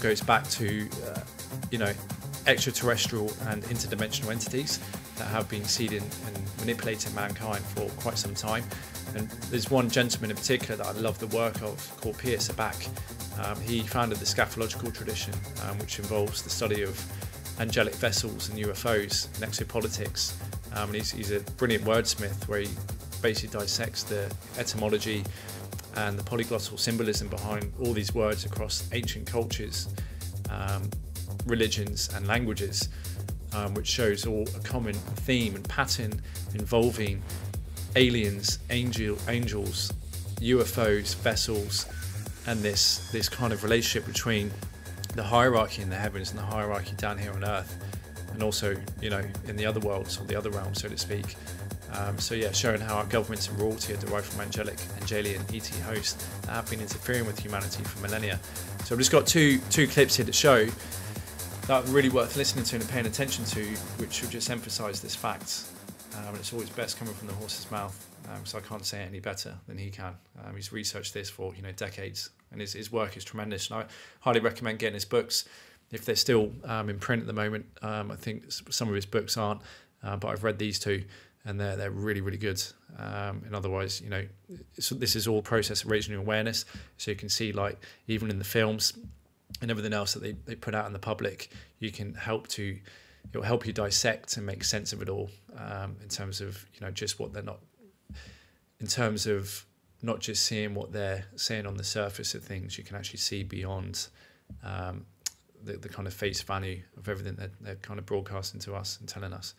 goes back to, extraterrestrial and interdimensional entities that have been seeding and manipulating mankind for quite some time. And there's one gentleman in particular that I love the work of called Pierre. He founded the scatological tradition, which involves the study of angelic vessels and UFOs and exopolitics. And he's a brilliant wordsmith where he basically dissects the etymology and the polyglottal symbolism behind all these words across ancient cultures, religions and languages, which shows all a common theme and pattern involving aliens, angels, UFOs, vessels, and this kind of relationship between the hierarchy in the heavens and the hierarchy down here on earth, and also, in the other worlds or the other realms, so to speak. Showing how our governments and royalty are derived from angelian ET hosts that have been interfering with humanity for millennia. So I've just got two clips here to show that are really worth listening to and paying attention to, which will just emphasise this fact. And it's always best coming from the horse's mouth, so I can't say it any better than he can. He's researched this for decades, and his work is tremendous. And I highly recommend getting his books if they're still in print at the moment. I think some of his books aren't, but I've read these two, and they're really, really good. And otherwise, so this is all process of raising your awareness, so you can see, like, even in the films and everything else that they put out in the public, it'll help you dissect and make sense of it all, in terms of just what they're not, in terms of not just seeing what they're saying on the surface of things. You can actually see beyond the kind of face value of everything that they're kind of broadcasting to us and telling us.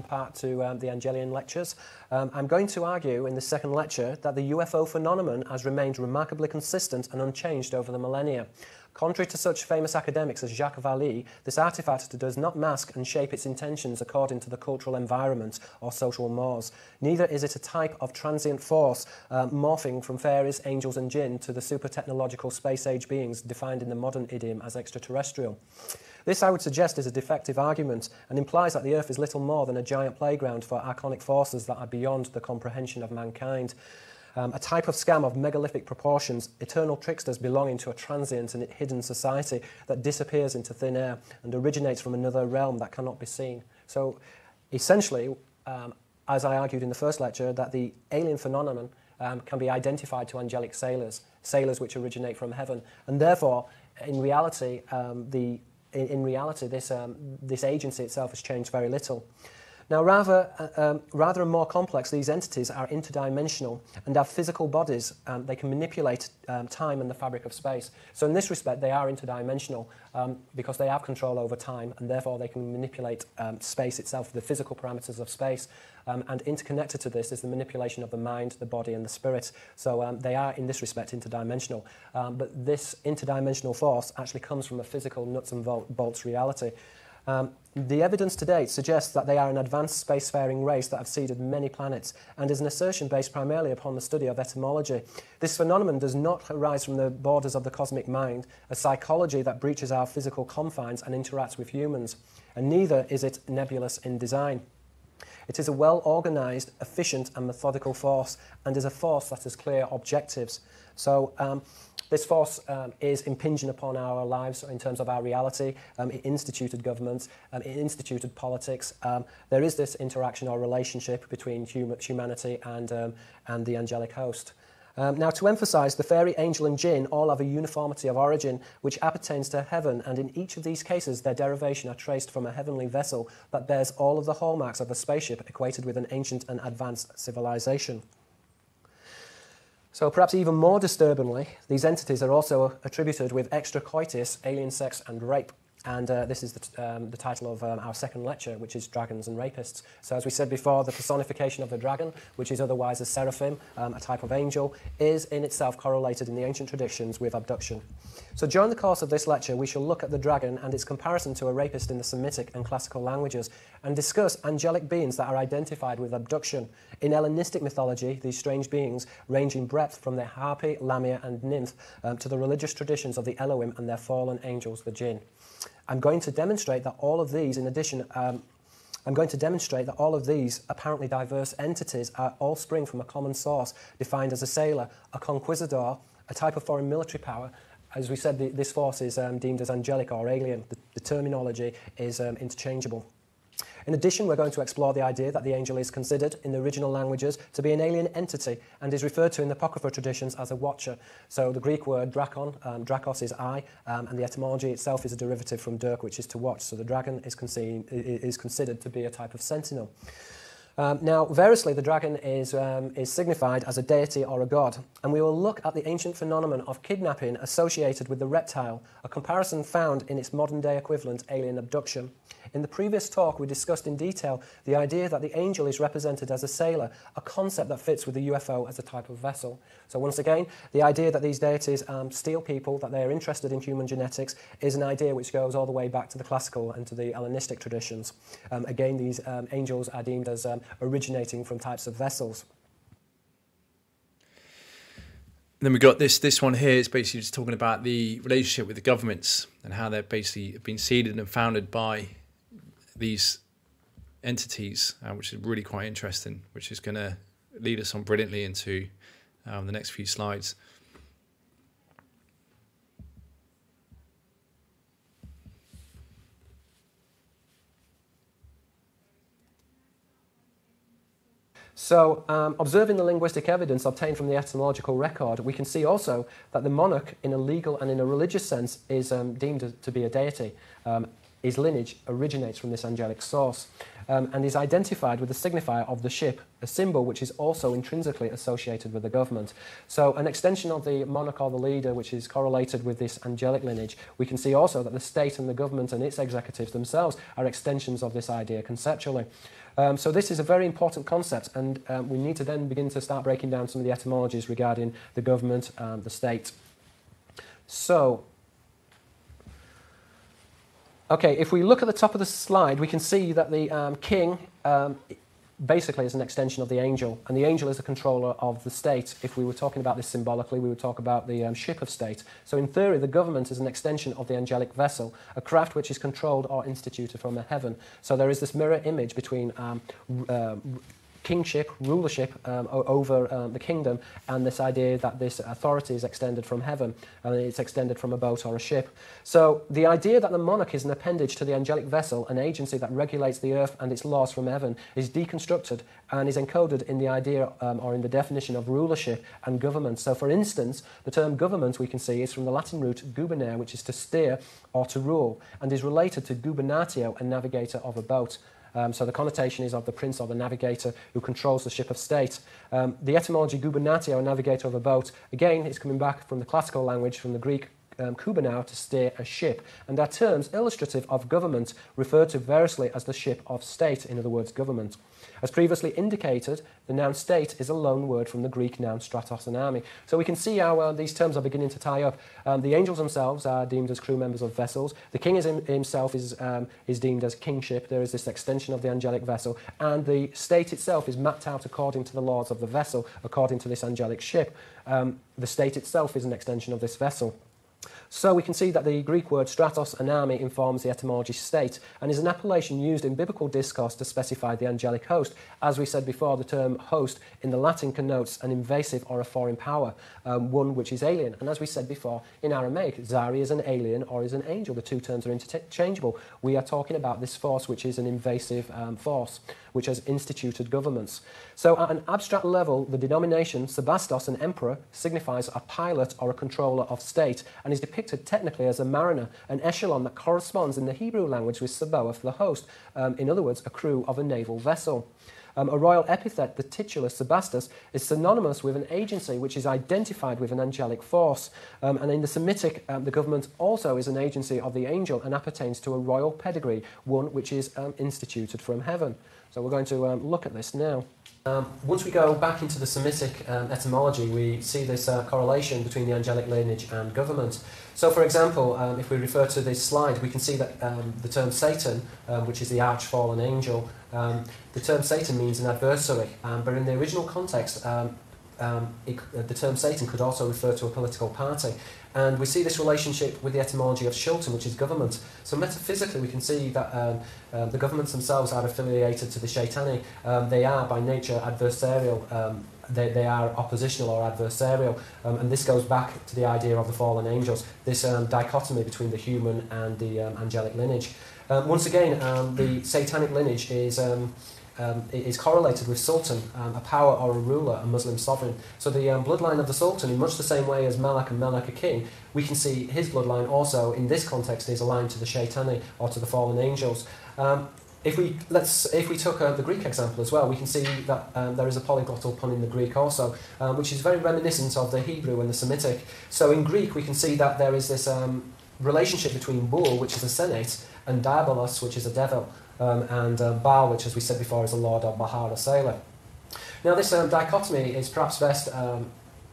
Part to the Angelian lectures. I'm going to argue in the second lecture that the UFO phenomenon has remained remarkably consistent and unchanged over the millennia. Contrary to such famous academics as Jacques Vallée, this artifact does not mask and shape its intentions according to the cultural environment or social mores. Neither is it a type of transient force morphing from fairies, angels and jinn to the super-technological space-age beings defined in the modern idiom as extraterrestrial. This, I would suggest, is a defective argument and implies that the Earth is little more than a giant playground for archonic forces that are beyond the comprehension of mankind. A type of scam of megalithic proportions, eternal tricksters belonging to a transient and hidden society that disappears into thin air and originates from another realm that cannot be seen. So, essentially, as I argued in the first lecture, that the alien phenomenon can be identified to angelic sailors which originate from heaven, and therefore, in reality, this agency itself has changed very little. Now, rather and more complex, these entities are interdimensional and have physical bodies. They can manipulate time and the fabric of space. So in this respect, they are interdimensional because they have control over time, and therefore they can manipulate space itself, the physical parameters of space. And interconnected to this is the manipulation of the mind, the body, and the spirit. So they are, in this respect, interdimensional. But this interdimensional force actually comes from a physical nuts and bolts reality. The evidence to date suggests that they are an advanced spacefaring race that have seeded many planets, and is an assertion based primarily upon the study of etymology. This phenomenon does not arise from the borders of the cosmic mind, a psychology that breaches our physical confines and interacts with humans, and neither is it nebulous in design. It is a well-organised, efficient and methodical force, and is a force that has clear objectives. So this force is impinging upon our lives in terms of our reality. It instituted governments, it instituted politics. There is this interaction or relationship between humanity and the angelic host. Now, to emphasise, the fairy, angel and jinn all have a uniformity of origin which appertains to heaven, and in each of these cases their derivation are traced from a heavenly vessel that bears all of the hallmarks of a spaceship equated with an ancient and advanced civilization. So perhaps even more disturbingly, these entities are also attributed with extra coitus, alien sex and rape. And this is the title of our second lecture, which is Dragons and Rapists. So as we said before, the personification of the dragon, which is otherwise a seraphim, a type of angel, is in itself correlated in the ancient traditions with abduction. So during the course of this lecture, we shall look at the dragon and its comparison to a rapist in the Semitic and classical languages, and discuss angelic beings that are identified with abduction. In Hellenistic mythology, these strange beings range in breadth from the harpy, lamia and nymph to the religious traditions of the Elohim and their fallen angels, the jinn. I'm going to demonstrate that all of these, in addition, I'm going to demonstrate that all of these apparently diverse entities are all spring from a common source defined as a sailor, a conquistador, a type of foreign military power. As we said, this force is deemed as angelic or alien. The terminology is interchangeable. In addition, we're going to explore the idea that the angel is considered in the original languages to be an alien entity and is referred to in the Apocrypha traditions as a watcher. So the Greek word drakon, drakos is eye, and the etymology itself is a derivative from dirk, which is to watch. So the dragon is considered to be a type of sentinel. Now, variously, the dragon is signified as a deity or a god, and we will look at the ancient phenomenon of kidnapping associated with the reptile, a comparison found in its modern-day equivalent, alien abduction. In the previous talk, we discussed in detail the idea that the angel is represented as a sailor, a concept that fits with the UFO as a type of vessel. So once again, the idea that these deities steal people, that they are interested in human genetics, is an idea which goes all the way back to the classical and to the Hellenistic traditions. Again, these angels are deemed as originating from types of vessels. Then we got this one here. It's basically just talking about the relationship with the governments and how they're basically been seeded and founded by these entities, which is really quite interesting, which is going to lead us on brilliantly into the next few slides. So, observing the linguistic evidence obtained from the etymological record, we can see also that the monarch, in a legal and in a religious sense, is deemed to be a deity. His lineage originates from this angelic source and is identified with the signifier of the ship, a symbol which is also intrinsically associated with the government. So an extension of the monarch or the leader, which is correlated with this angelic lineage, we can see also that the state and the government and its executives themselves are extensions of this idea conceptually. So this is a very important concept, and we need to then begin to start breaking down some of the etymologies regarding the government and the state. So, okay, if we look at the top of the slide, we can see that the king basically is an extension of the angel, and the angel is a controller of the state. If we were talking about this symbolically, we would talk about the ship of state. So in theory, the government is an extension of the angelic vessel, a craft which is controlled or instituted from the heaven. So there is this mirror image between kingship, rulership over the kingdom, and this idea that this authority is extended from heaven, and it's extended from a boat or a ship. So the idea that the monarch is an appendage to the angelic vessel, an agency that regulates the earth and its laws from heaven, is deconstructed and is encoded in the idea or in the definition of rulership and government. So for instance, the term government, we can see, is from the Latin root gubernare, which is to steer or to rule, and is related to gubernatio, a navigator of a boat. So the connotation is of the prince or the navigator who controls the ship of state. The etymology gubernatio, a navigator of a boat, again, is coming back from the classical language, from the Greek kubernao, to steer a ship. And are terms illustrative of government, referred to variously as the ship of state, in other words, government. As previously indicated, the noun state is a loan word from the Greek noun stratos and army. So we can see how these terms are beginning to tie up. The angels themselves are deemed as crew members of vessels. The king himself is deemed as kingship. There is this extension of the angelic vessel. And the state itself is mapped out according to the laws of the vessel, according to this angelic ship. The state itself is an extension of this vessel. So we can see that the Greek word stratos and army informs the etymology state and is an appellation used in biblical discourse to specify the angelic host. As we said before, the term host in the Latin connotes an invasive or a foreign power, one which is alien. And as we said before, in Aramaic, zhouri is an alien or is an angel. The two terms are interchangeable. We are talking about this force which is an invasive force, which has instituted governments. So at an abstract level, the denomination sebastos, an emperor, signifies a pilot or a controller of state and is depicted technically as a mariner, an echelon that corresponds in the Hebrew language with Sabaoth, the host, in other words, a crew of a naval vessel. A royal epithet, the titular sebastos, is synonymous with an agency which is identified with an angelic force. And in the Semitic, the government also is an agency of the angel and appertains to a royal pedigree, one which is instituted from heaven. So we're going to look at this now. Once we go back into the Semitic etymology, we see this correlation between the angelic lineage and government. So, for example, if we refer to this slide, we can see that the term Satan, which is the arch-fallen angel, the term Satan means an adversary, but in the original context, the term Satan could also refer to a political party. And we see this relationship with the etymology of Shulton, which is government. So metaphysically, we can see that the governments themselves are affiliated to the Shatani. They are, by nature, adversarial. They are oppositional or adversarial. And this goes back to the idea of the fallen angels, this dichotomy between the human and the angelic lineage. Once again, the satanic lineage is correlated with Sultan, a power or a ruler, a Muslim sovereign. So the bloodline of the Sultan, in much the same way as Malak and Melek a king, we can see his bloodline also, in this context, is aligned to the Shaitani, or to the fallen angels. If we took the Greek example as well, we can see that there is a polyglottal pun in the Greek also, which is very reminiscent of the Hebrew and the Semitic. So in Greek, we can see that there is this relationship between Bull, which is a senate, and Diabolos, which is a devil, and Baal, which, as we said before, is a lord, or Bahar, a sailor. Now, this dichotomy is perhaps best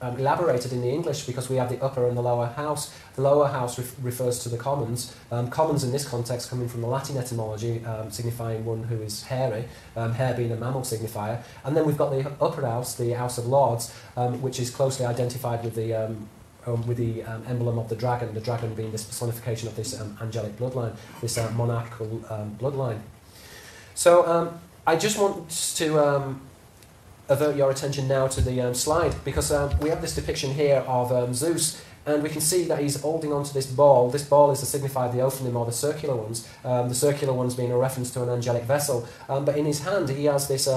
elaborated in the English, because we have the upper and the lower house. The lower house refers to the commons. Commons in this context coming from the Latin etymology, signifying one who is hairy, hair being a mammal signifier. And then we've got the upper house, the House of Lords, which is closely identified with the emblem of the dragon being this personification of this angelic bloodline, this monarchical bloodline. So I just want to avert your attention now to the slide, because we have this depiction here of Zeus, and we can see that he's holding onto this ball. This ball is to signify the ophanim, or the circular ones being a reference to an angelic vessel. But in his hand he has this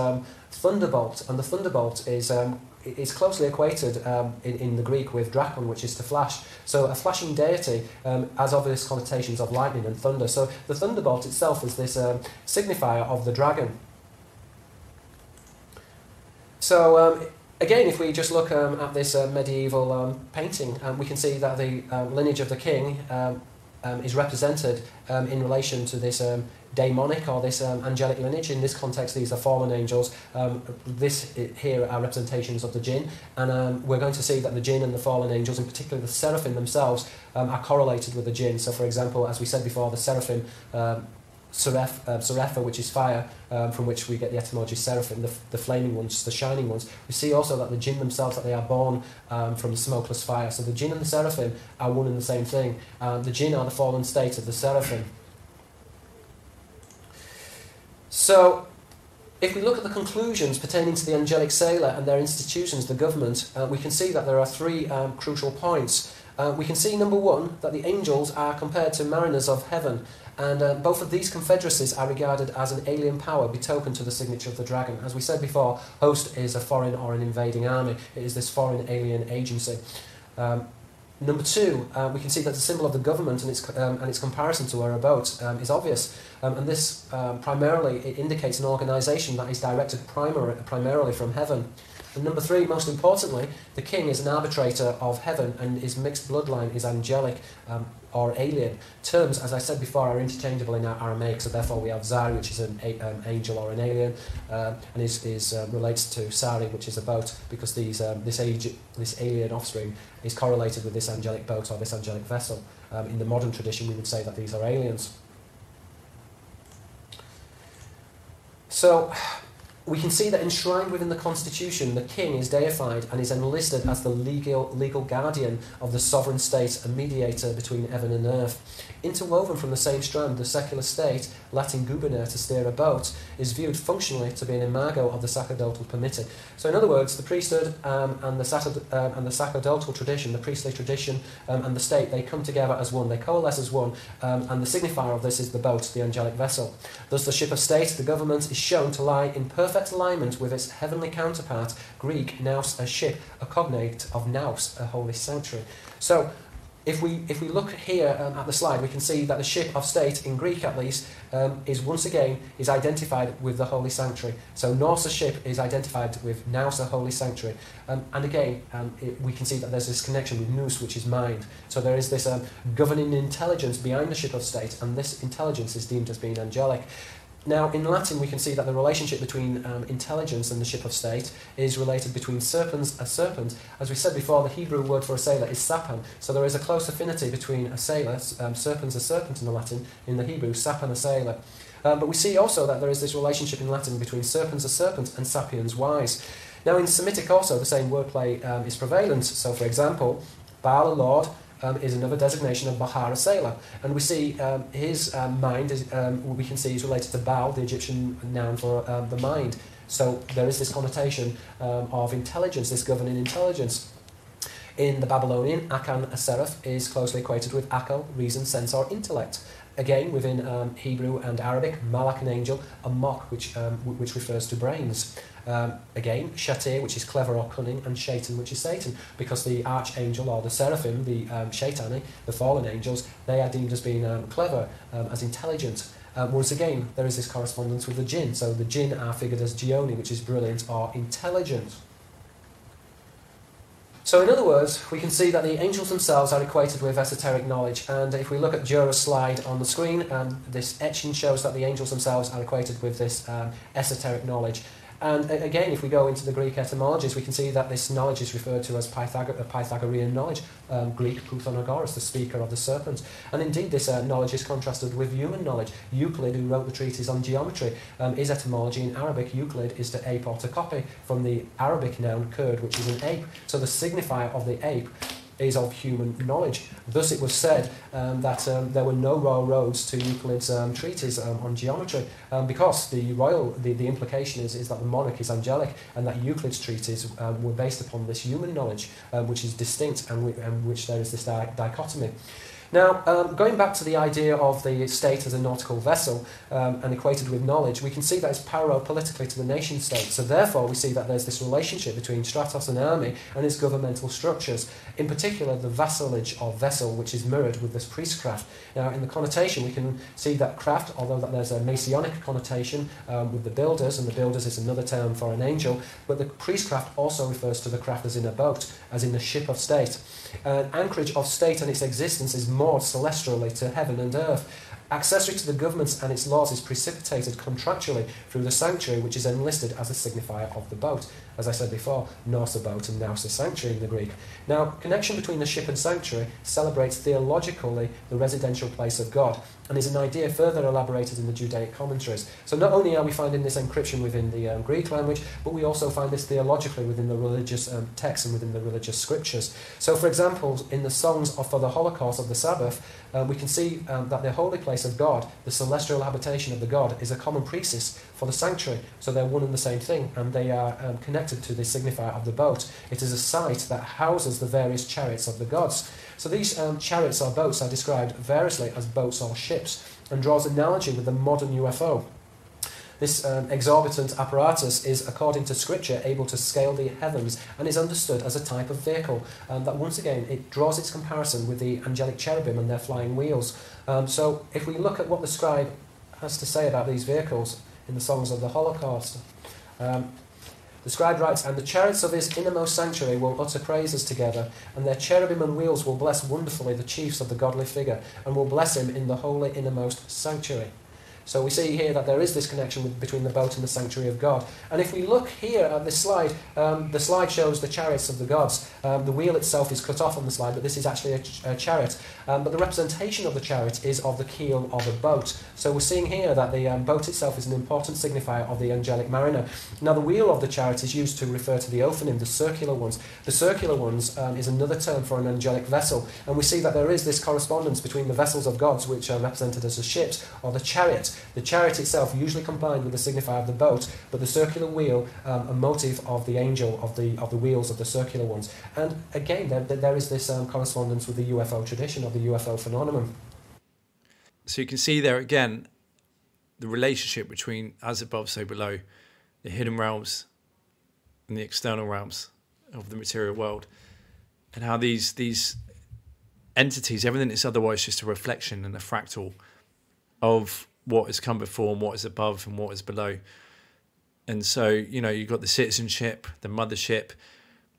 thunderbolt, and the thunderbolt is closely equated in the Greek with drakon, which is to flash. So a flashing deity has obvious connotations of lightning and thunder. So the thunderbolt itself is this signifier of the dragon. So again, if we just look at this medieval painting, we can see that the lineage of the king is represented in relation to this daemonic, or this angelic lineage. In this context, these are fallen angels. Here are representations of the djinn, and we're going to see that the djinn and the fallen angels, in particular the seraphim themselves, are correlated with the djinn. So, for example, as we said before, the seraphim, Serapha, which is fire, from which we get the etymology seraphim, the flaming ones, the shining ones. We see also that the jinn themselves, that they are born from the smokeless fire. So the jinn and the seraphim are one and the same thing. The jinn are the fallen state of the seraphim. So, if we look at the conclusions pertaining to the angelic sailor and their institutions, the government, we can see that there are three crucial points. We can see, number one, that the angels are compared to mariners of heaven, and both of these confederacies are regarded as an alien power betokened to the signature of the dragon. As we said before, host is a foreign or an invading army. It is this foreign alien agency. Number two, we can see that the symbol of the government and its comparison to a boat is obvious, and this primarily it indicates an organisation that is directed primarily from heaven. And number three, most importantly, the king is an arbitrator of heaven, and his mixed bloodline is angelic or alien. Terms, as I said before, are interchangeable in Aramaic, so therefore we have zhouri, which is an angel or an alien, and relates to sari, which is a boat, because this alien offspring is correlated with this angelic boat or this angelic vessel. In the modern tradition, we would say that these are aliens. So, we can see that enshrined within the constitution, the king is deified and is enlisted as the legal guardian of the sovereign state, a mediator between heaven and earth. Interwoven from the same strand, the secular state, Latin gubernator, to steer a boat, is viewed functionally to be an imago of the sacerdotal permitted. So in other words, the priesthood and the sacerdotal tradition, the priestly tradition and the state, they come together as one, they coalesce as one, and the signifier of this is the boat, the angelic vessel. Thus the ship of state, the government, is shown to lie in perfect alignment with its heavenly counterpart, Greek, nous, a ship, a cognate of nous, a holy sanctuary. So, if we look here at the slide, we can see that the ship of state, in Greek at least, is once again identified with the holy sanctuary. So nous, a ship, is identified with nous, a holy sanctuary. And again, we can see that there's this connection with nous, which is mind. So there is this governing intelligence behind the ship of state, and this intelligence is deemed as being angelic. Now, in Latin, we can see that the relationship between intelligence and the ship of state is related between serpens, a serpent. As we said before, the Hebrew word for a sailor is sapan, so there is a close affinity between a sailor, serpens, a serpent in the Latin, in the Hebrew, sapan, a sailor. But we see also that there is this relationship in Latin between serpens, a serpent, and sapiens, wise. Now in Semitic also the same wordplay is prevalent. So for example, Baal, Lord, is another designation of Bahar, a sailor. And we see his mind, we can see is related to Baal, the Egyptian noun for the mind. So there is this connotation of intelligence, this governing intelligence. In the Babylonian, Akan, a seraph, is closely equated with Akal, reason, sense, or intellect. Again, within Hebrew and Arabic, Malak, an angel, a Mok, which refers to brains. Again, Shatir, which is clever or cunning, and Shaitan, which is Satan, because the archangel or the seraphim, the Shatani, the fallen angels, they are deemed as being clever, as intelligent. Once again, there is this correspondence with the jinn. So the jinn are figured as Gioni, which is brilliant or intelligent. So in other words, we can see that the angels themselves are equated with esoteric knowledge, and if we look at Jura's slide on the screen, this etching shows that the angels themselves are equated with this esoteric knowledge. And again, if we go into the Greek etymologies, we can see that this knowledge is referred to as Pythagorean knowledge, Greek Puthanagoras, the speaker of the serpent. And indeed, this knowledge is contrasted with human knowledge. Euclid, who wrote the treatise on geometry, his etymology in Arabic, Euclid, is to ape or to copy, from the Arabic noun kurd, which is an ape. So the signifier of the ape is of human knowledge. Thus it was said that there were no royal roads to Euclid's treatise on geometry, because the implication is that the monarch is angelic, and that Euclid's treatise were based upon this human knowledge, which is distinct, and which there is this dichotomy. Now, going back to the idea of the state as a nautical vessel and equated with knowledge, we can see that it's parallel politically to the nation state. So therefore, we see that there's this relationship between Stratos and army and its governmental structures. In particular, the vassalage or vessel, which is mirrored with this priestcraft. Now, in the connotation, we can see that craft, although that there's a Messianic connotation with the builders, and the builders is another term for an angel, but the priestcraft also refers to the craft as in a boat, as in the ship of state. Anchorage of state and its existence is moored celestially to heaven and earth. Accessory to the governments and its laws is precipitated contractually through the sanctuary, which is enlisted as a signifier of the boat. As I said before, nous a boat and nous a sanctuary in the Greek. Now, connection between the ship and sanctuary celebrates theologically the residential place of God, and is an idea further elaborated in the Judaic commentaries. So not only are we finding this encryption within the Greek language, but we also find this theologically within the religious texts and within the religious scriptures. So for example, in the songs for the Holocaust of the Sabbath, we can see that the holy place of God, the celestial habitation of the God, is a common precis for the sanctuary. So they're one and the same thing, and they are connected to the signifier of the boat. It is a site that houses the various chariots of the gods. So these chariots or boats are described variously as boats or ships, and draws analogy with the modern UFO. This exorbitant apparatus is, according to scripture, able to scale the heavens, and is understood as a type of vehicle that, once again, it draws its comparison with the angelic cherubim and their flying wheels. So if we look at what the scribe has to say about these vehicles in the songs of the Holocaust, the scribe writes, "And the chariots of his innermost sanctuary will utter praises together, and their cherubim and wheels will bless wonderfully the chiefs of the godly figure, and will bless him in the holy innermost sanctuary." So we see here that there is this connection between the boat and the sanctuary of God. And if we look here at this slide, the slide shows the chariots of the gods. The wheel itself is cut off on the slide, but this is actually a chariot. But the representation of the chariot is of the keel of a boat. So we're seeing here that the boat itself is an important signifier of the angelic mariner. Now the wheel of the chariot is used to refer to the ophanim, the circular ones. The circular ones is another term for an angelic vessel. And we see that there is this correspondence between the vessels of gods, which are represented as the ships, or the chariot. The chariot itself usually combined with the signifier of the boat, but the circular wheel, a motive of the angel, of the wheels of the circular ones. And again, there is this correspondence with the UFO tradition, of the UFO phenomenon. So you can see there again the relationship between as above, so below, the hidden realms and the external realms of the material world, and how these entities, everything is otherwise just a reflection and a fractal of what has come before and what is above and what is below. And so, you know, you've got the citizenship, the mothership,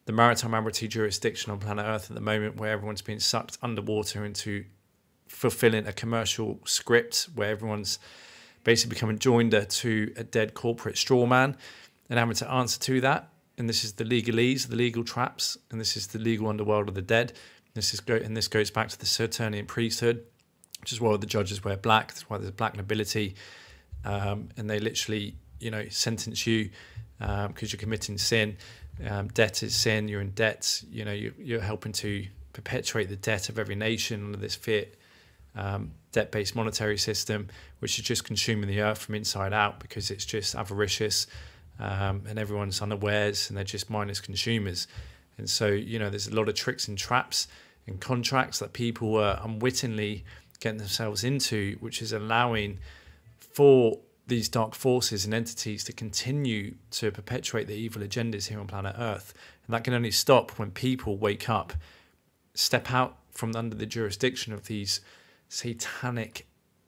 the maritime admiralty jurisdiction on planet Earth at the moment, where everyone's being sucked underwater into fulfilling a commercial script, where everyone's basically becoming joinder to a dead corporate straw man and having to answer to that. And this is the legalese, the legal traps, and this is the legal underworld of the dead. This goes back to the Saturnian priesthood, which is why the judges wear black. That's why there's black nobility, and they literally, you know, sentence you because you're committing sin. Debt is sin. You're in debt. You know, you're helping to perpetuate the debt of every nation under this fiat debt-based monetary system, which is just consuming the earth from inside out because it's just avaricious, and everyone's unawares, and they're just mindless consumers. And so, you know, there's a lot of tricks and traps and contracts that people are unwittingly getting themselves into, which is allowing for these dark forces and entities to continue to perpetuate their evil agendas here on planet Earth. And that can only stop when people wake up, step out from under the jurisdiction of these satanic,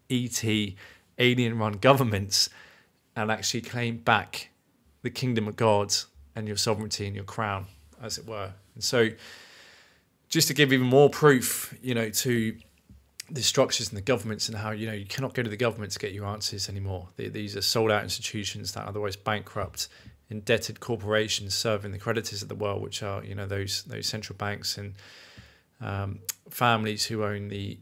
ET, alien-run governments, and actually claim back the kingdom of God and your sovereignty and your crown, as it were. And so, just to give even more proof, you know, to the structures and the governments, and how, you know, you cannot go to the government to get your answers anymore. These are sold-out institutions that are otherwise bankrupt, indebted corporations serving the creditors of the world, which are, you know, those central banks and families who own the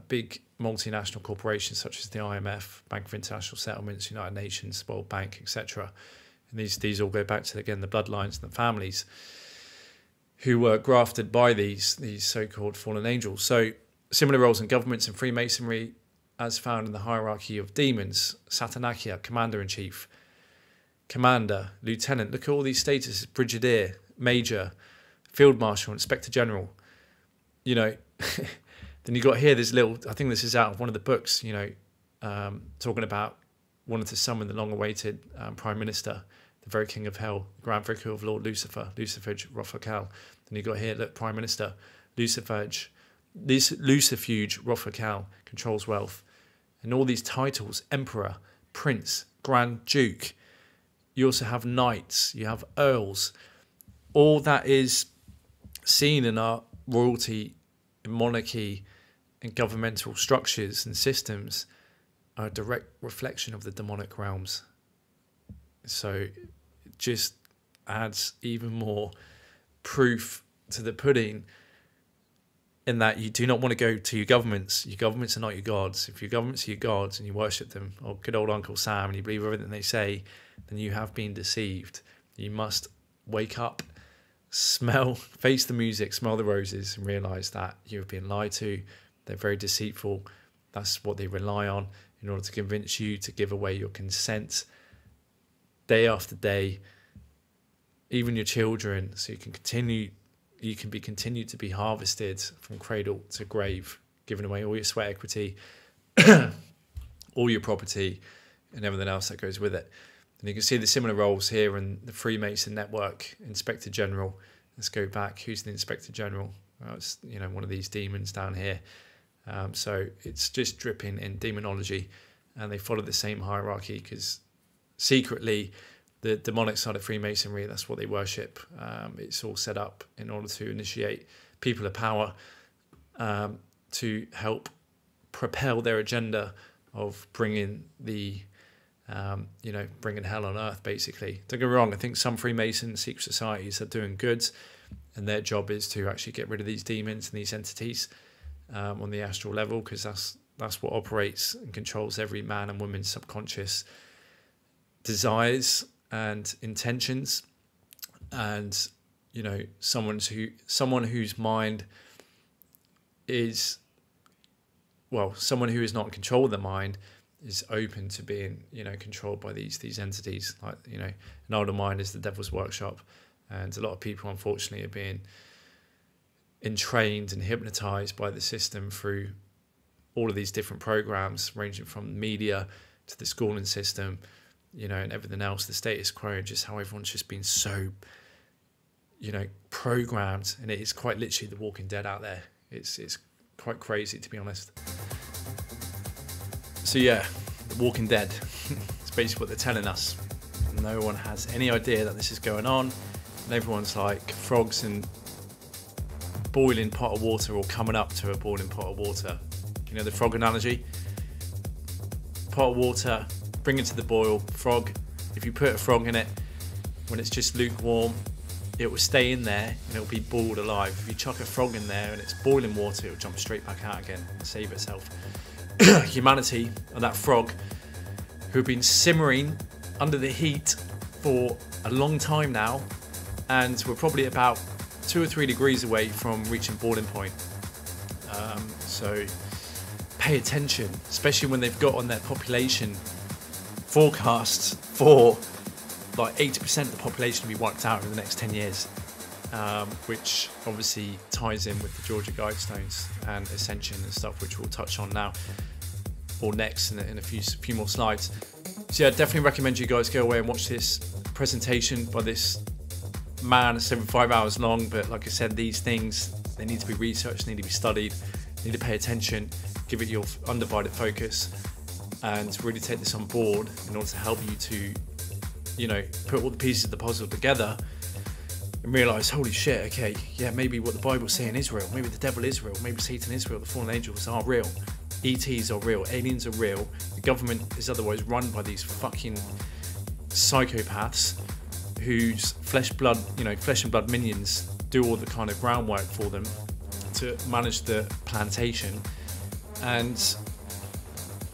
big multinational corporations such as the IMF, Bank for International Settlements, United Nations, World Bank, etc. And these all go back to, again, the bloodlines and the families who were grafted by these so-called fallen angels. So similar roles in governments and Freemasonry as found in the hierarchy of demons: Satanakia, Commander-in-Chief, Commander, Lieutenant. Look at all these statuses: Brigadier, Major, Field Marshal, Inspector General. You know, then you got here this little, I think this is out of one of the books, you know, talking about wanting to summon the long-awaited Prime Minister, the very King of Hell, the Grand Vicar of Lord Lucifer, Lucifuge Rothakal. Then you got here, look, Prime Minister, Lucifuge Rothakal controls wealth. And all these titles: Emperor, Prince, Grand Duke. You also have knights, you have earls. All that is seen in our royalty, monarchy, and governmental structures and systems are a direct reflection of the demonic realms. So it just adds even more proof to the pudding, in that you do not want to go to your governments. Your governments are not your gods. If your governments are your gods and you worship them, or good old Uncle Sam, and you believe everything they say, then you have been deceived. You must wake up, smell, face the music, smell the roses, and realise that you have been lied to. They're very deceitful. That's what they rely on in order to convince you to give away your consent day after day, even your children, so you can be continued to be harvested from cradle to grave, giving away all your sweat equity, all your property, and everything else that goes with it. And you can see the similar roles here in the Freemason network. Inspector General. Let's go back. Who's the Inspector General? Well, it's, you know, one of these demons down here. So it's just dripping in demonology, and they follow the same hierarchy because secretly the demonic side of Freemasonry, that's what they worship. It's all set up in order to initiate people of power to help propel their agenda of bringing the, you know, bringing hell on earth, basically. Don't get me wrong, I think some Freemason secret societies are doing good, and their job is to actually get rid of these demons and these entities on the astral level, because that's what operates and controls every man and woman's subconscious desires and intentions. And, you know, someone whose mind is, well, someone who is not in control of the mind is open to being, you know, controlled by these entities. Like, you know, an older mind is the devil's workshop, and a lot of people, unfortunately, are being entrained and hypnotized by the system through all of these different programs, ranging from media to the schooling system, you know, and everything else, the status quo, and just how everyone's just been so, you know, programmed. And it is quite literally the Walking Dead out there. It's quite crazy, to be honest. So yeah, the Walking Dead. It's basically what they're telling us. No one has any idea that this is going on, and everyone's like frogs in boiling pot of water, or coming up to a boiling pot of water. You know the frog analogy? Pot of water, bring it to the boil. Frog, if you put a frog in it when it's just lukewarm, it will stay in there and it will be boiled alive. If you chuck a frog in there and it's boiling water, it will jump straight back out again and save itself. Humanity are that frog who've been simmering under the heat for a long time now, and we're probably about 2 or 3 degrees away from reaching boiling point. So pay attention, especially when they've got on their population forecasts for like 80% of the population to be wiped out in the next 10 years, which obviously ties in with the Georgia Guidestones and Ascension and stuff, which we'll touch on now or next in a few more slides. So yeah, definitely recommend you guys go away and watch this presentation by this man. It's over 5 hours long, but like I said, these things, they need to be researched, need to be studied, need to pay attention, give it your undivided focus, and really take this on board in order to help you to, you know, put all the pieces of the puzzle together and realise, holy shit, okay, yeah, maybe what the Bible's saying is real, maybe the devil is real, maybe Satan is real, the fallen angels are real, ETs are real, aliens are real, the government is otherwise run by these fucking psychopaths whose flesh and blood minions do all the kind of groundwork for them to manage the plantation. And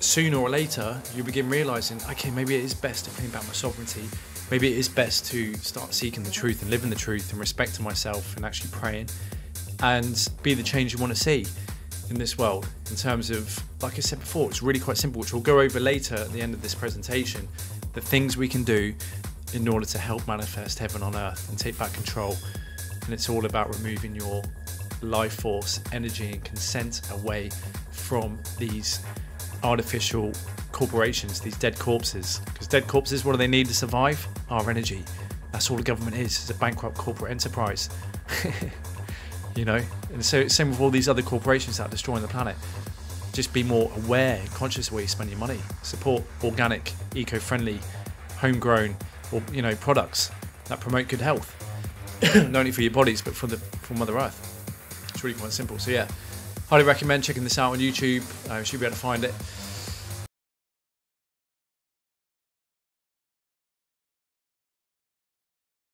sooner or later you begin realizing, okay, maybe it is best to claim back my sovereignty, maybe it is best to start seeking the truth and living the truth and respecting myself and actually praying and be the change you want to see in this world. In terms of, like I said before, it's really quite simple, which we'll go over later at the end of this presentation, the things we can do in order to help manifest heaven on earth and take back control. And it's all about removing your life force, energy and consent away from these artificial corporations, these dead corpses. Because dead corpses, what do they need to survive? Our energy. That's all the government is. It's a bankrupt corporate enterprise. You know, and so same with all these other corporations that are destroying the planet. Just be more aware, conscious of where you spend your money. Support organic, eco-friendly, homegrown, or you know, products that promote good health, not only for your bodies but for Mother Earth. It's really quite simple. So yeah, highly recommend checking this out on YouTube. You should be able to find it.